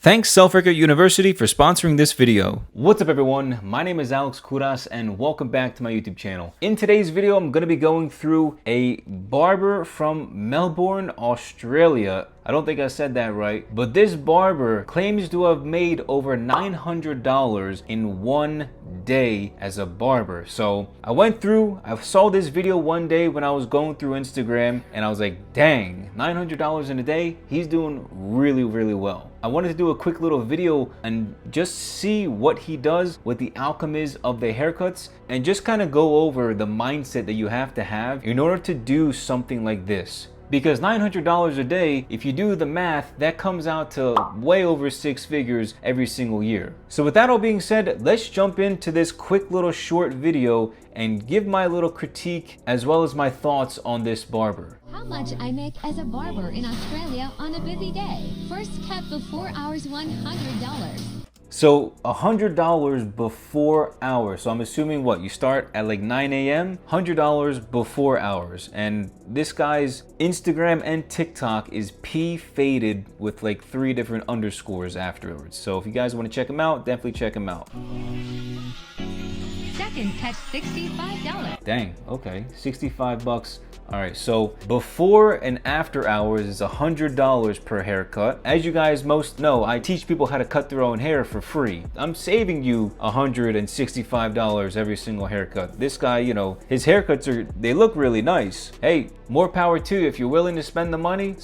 Thanks Self-Haircut University for sponsoring this video. What's up everyone, my name is Alex Kouras and welcome back to my YouTube channel. In today's video, I'm going to be going through a barber from Melbourne, Australia. I don't think I said that right, but this barber claims to have made over $900 in one day as a barber. So I went through, I saw this video one day when I was going through Instagram and I was like, dang, $900 in a day, he's doing really well. I wanted to do a quick little video and just see what he does, what the outcome is of the haircuts, and just kind of go over the mindset that you have to have in order to do something like this. Because $900 a day, if you do the math, that comes out to way over 6 figures every single year. So with that all being said, let's jump into this quick little short video and give my little critique as well as my thoughts on this barber. How much I make as a barber in Australia on a busy day. First cut before hours, $100. So $100 before hours. So I'm assuming what, you start at like 9 a.m., $100 before hours. And this guy's Instagram and TikTok is P faded with like 3 different underscores afterwards. So if you guys want to check him out, definitely check him out. Second cut, $65. Dang, okay, 65 bucks. All right, so before and after hours is $100 per haircut. As you guys most know, I teach people how to cut their own hair for free. I'm saving you $165 every single haircut. This guy, you know, his haircuts they look really nice. Hey, more power to you. If you're willing to spend the money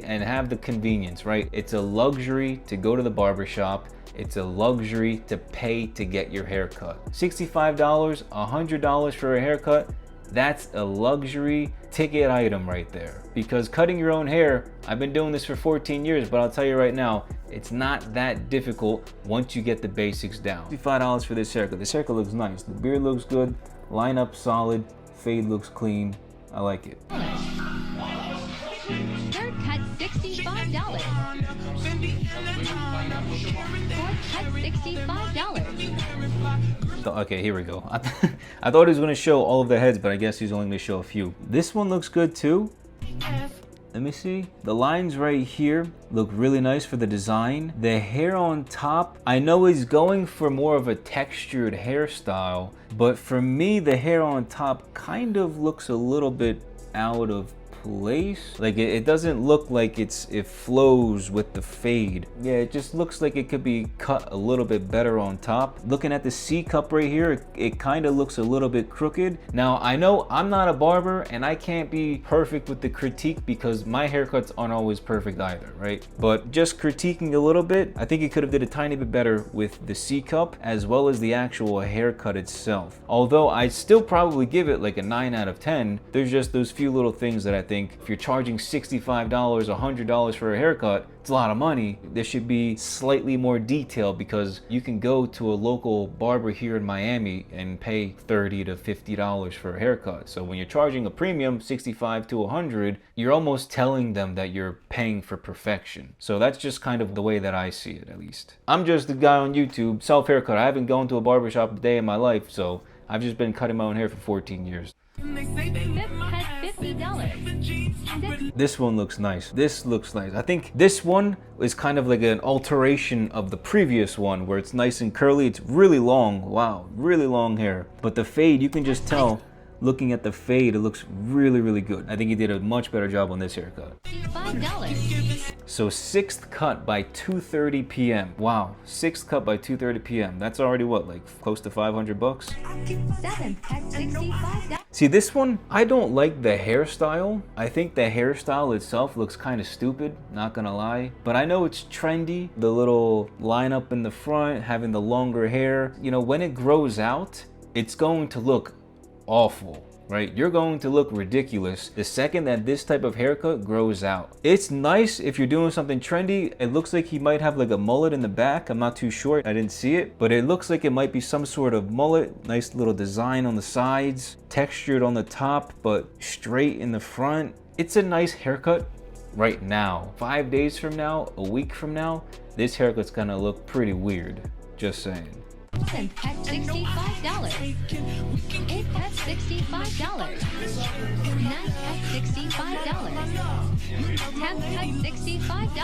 and have the convenience, right? It's a luxury to go to the barber shop. It's a luxury to pay to get your haircut. $65, $100 for a haircut. That's a luxury ticket item right there. Because cutting your own hair, I've been doing this for 14 years, but I'll tell you right now, it's not that difficult once you get the basics down. $65 for this haircut. This haircut looks nice. The beard looks good, line up solid, fade looks clean. I like it. Third cut, $65. Fourth cut, $65. Okay, here we go. I thought he was going to show all of the heads, but I guess he's only going to show a few. This one looks good too. Let me see. The lines right here look really nice for the design. The hair on top, I know he's going for more of a textured hairstyle, but for me, the hair on top kind of looks a little bit out of place. Like it doesn't look like it flows with the fade. Yeah, it just looks like it could be cut a little bit better on top. Looking at the C cup right here, it kind of looks a little bit crooked. Now I know I'm not a barber and I can't be perfect with the critique because my haircuts aren't always perfect either, right? But just critiquing a little bit, I think it could have did a tiny bit better with the C cup as well as the actual haircut itself. Although I'd still probably give it like a 9 out of 10. There's just those few little things that I think if you're charging $65, $100 for a haircut, it's a lot of money. There should be slightly more detail because you can go to a local barber here in Miami and pay $30 to $50 for a haircut. So when you're charging a premium, $65 to $100, you're almost telling them that you're paying for perfection. So that's just kind of the way that I see it, at least. I'm just a guy on YouTube, self-haircut. I haven't gone to a barbershop a day in my life, so I've just been cutting my own hair for 14 years. Fifth cut, $50. This one looks nice. This looks nice. I think this one is kind of like an alteration of the previous one where it's nice and curly. It's really long. Wow, really long hair. But the fade, you can just tell, looking at the fade, it looks really good. I think he did a much better job on this haircut. $5. So 6th cut by 2:30 p.m. Wow, 6th cut by 2:30 p.m. That's already what, like close to 500 bucks? 7th cut, $65. See, this one, I don't like the hairstyle. I think the hairstyle itself looks kind of stupid, not gonna lie. But I know it's trendy. The little line up in the front, having the longer hair. You know, when it grows out, it's going to look awful, right? You're going to look ridiculous the second that this type of haircut grows out. It's nice if you're doing something trendy. It looks like he might have like a mullet in the back. I'm not too sure. I didn't see it, but it looks like it might be some sort of mullet. Nice little design on the sides, textured on the top, but straight in the front. It's a nice haircut right now. 5 days from now, a week from now, this haircut's gonna look pretty weird. Just saying. 7th cut $65. 8th cut $65. 9th cut $65. 10th cut $65.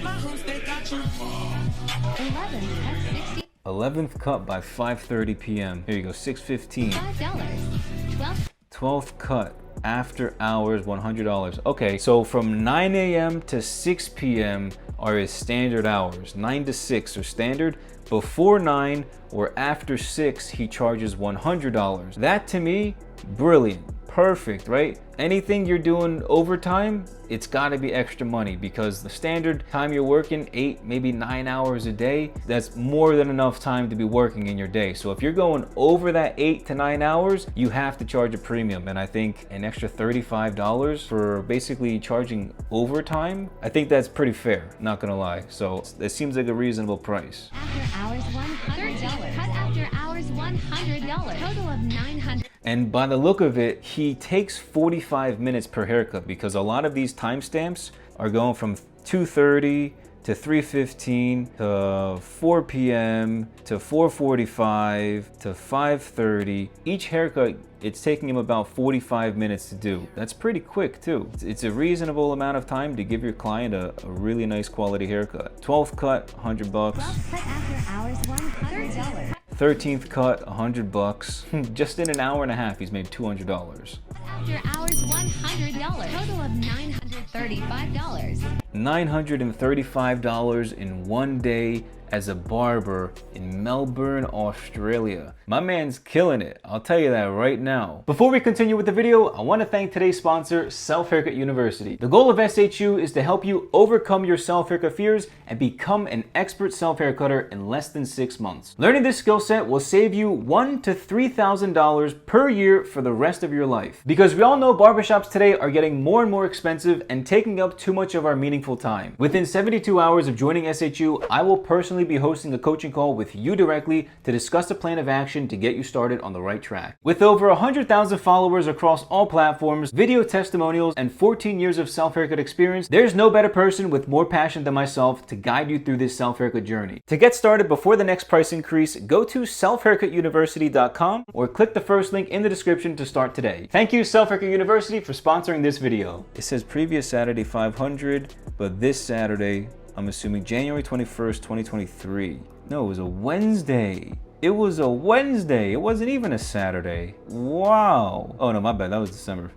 11th cut $65. 11th cut by 5:30 p.m. Here you go, 6:15. $12th 12th cut after hours, $100. Okay, so from 9 a.m. to 6 p.m. are his standard hours. 9 to 6 are standard. Before 9 or after 6, he charges $100. That to me, brilliant. Perfect, right? Anything you're doing overtime, it's got to be extra money, because the standard time you're working, 8, maybe 9 hours a day, that's more than enough time to be working in your day. So if you're going over that 8 to 9 hours, you have to charge a premium. And I think an extra $35 for basically charging overtime, I think that's pretty fair, not gonna lie. So it seems like a reasonable price. after hours $100. Cut after hours $100. Total of $900. And by the look of it, he takes 45 minutes per haircut, because a lot of these timestamps are going from 2:30 to 3:15 to 4 p.m. to 4:45 to 5:30. Each haircut, it's taking him about 45 minutes to do. That's pretty quick too. It's a reasonable amount of time to give your client a really nice quality haircut. 12th cut, $100. 12th cut after hours $100. 13th cut, $100. Just in an hour and a half, he's made $200. After hours $100. Total of $935. $935 in one day as a barber in Melbourne, Australia. My man's killing it, I'll tell you that right now. Before we continue with the video, I want to thank today's sponsor, Self Haircut University. The goal of SHU is to help you overcome your self-haircut fears and become an expert self-haircutter in less than 6 months. Learning this skill set will save you $1,000 to $3,000 per year for the rest of your life. Because we all know barbershops today are getting more and more expensive and taking up too much of our meaningful time. Within 72 hours of joining SHU, I will personally be hosting a coaching call with you directly to discuss a plan of action to get you started on the right track. With over 100,000 followers across all platforms, video testimonials, and 14 years of self-haircut experience, there's no better person with more passion than myself to guide you through this self-haircut journey. To get started before the next price increase, go to selfhaircutuniversity.com or click the first link in the description to start today. Thank you, Self Haircut University, for sponsoring this video. It says previous Saturday 500, but this Saturday, I'm assuming January 21st, 2023. No, it was a Wednesday. It was a Wednesday. It wasn't even a Saturday. Wow. Oh no, my bad. That was December.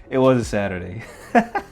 It was a Saturday. I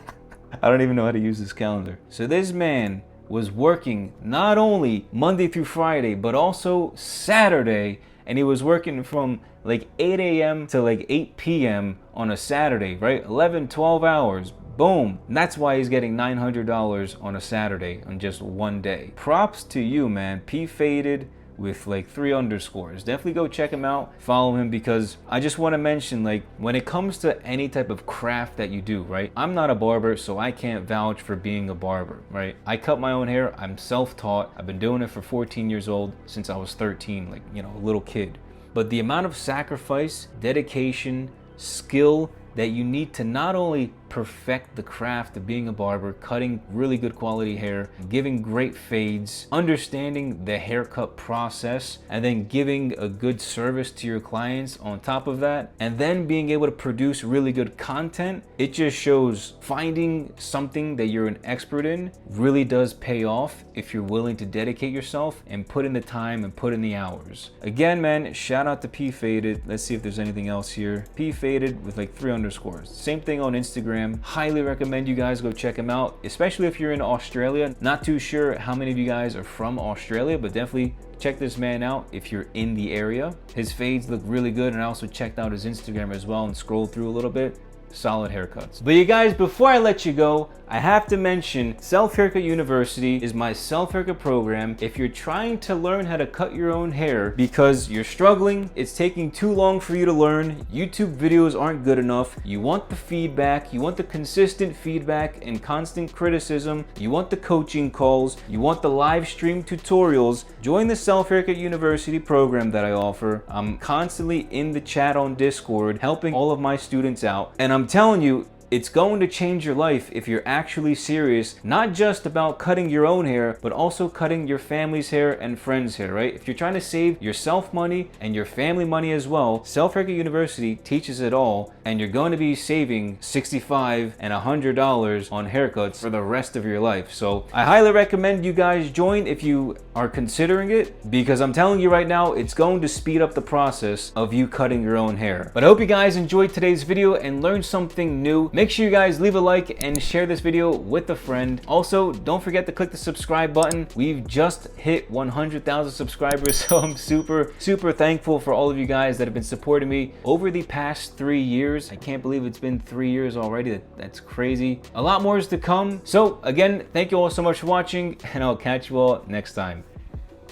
don't even know how to use this calendar. So this man was working not only Monday through Friday, but also Saturday. And he was working from like 8 a.m. to like 8 p.m. on a Saturday, right? 11, 12 hours. Boom. And that's why he's getting $900 on a Saturday on just one day. Props to you, man. P Faded with like 3 underscores. Definitely go check him out. Follow him, because I just want to mention, like, when it comes to any type of craft that you do, right? I'm not a barber, so I can't vouch for being a barber, right? I cut my own hair. I'm self-taught. I've been doing it for 14 years old since I was 13, like, you know, a little kid. But the amount of sacrifice, dedication, skill that you need to not only perfect the craft of being a barber, cutting really good quality hair, giving great fades, understanding the haircut process, and then giving a good service to your clients on top of that, and then being able to produce really good content. It just shows finding something that you're an expert in really does pay off if you're willing to dedicate yourself and put in the time and put in the hours. Again, man, shout out to P Faded. Let's see if there's anything else here. P Faded with like 3 underscores. Same thing on Instagram. Highly recommend you guys go check him out, especially if you're in Australia. Not too sure how many of you guys are from Australia, but definitely check this man out if you're in the area. His fades look really good, and I also checked out his Instagram as well and scrolled through a little bit. Solid haircuts. But you guys, before I let you go, I have to mention Self Haircut University is my self-haircut program. If you're trying to learn how to cut your own hair because you're struggling, it's taking too long for you to learn, YouTube videos aren't good enough, you want the feedback, you want the consistent feedback and constant criticism, you want the coaching calls, you want the live stream tutorials, join the Self Haircut University program that I offer. I'm constantly in the chat on Discord helping all of my students out, and I'm telling you, it's going to change your life if you're actually serious, not just about cutting your own hair, but also cutting your family's hair and friends' hair, right? If you're trying to save yourself money and your family money as well, Self-Haircut University teaches it all, and you're going to be saving $65 and $100 on haircuts for the rest of your life. So I highly recommend you guys join if you are considering it, because I'm telling you right now, it's going to speed up the process of you cutting your own hair. But I hope you guys enjoyed today's video and learned something new. Make sure you guys leave a like and share this video with a friend. Also, don't forget to click the subscribe button. We've just hit 100,000 subscribers, so I'm super thankful for all of you guys that have been supporting me over the past 3 years. I can't believe it's been 3 years already. That's crazy. A lot more is to come. So again, thank you all so much for watching, and I'll catch you all next time.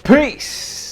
Peace!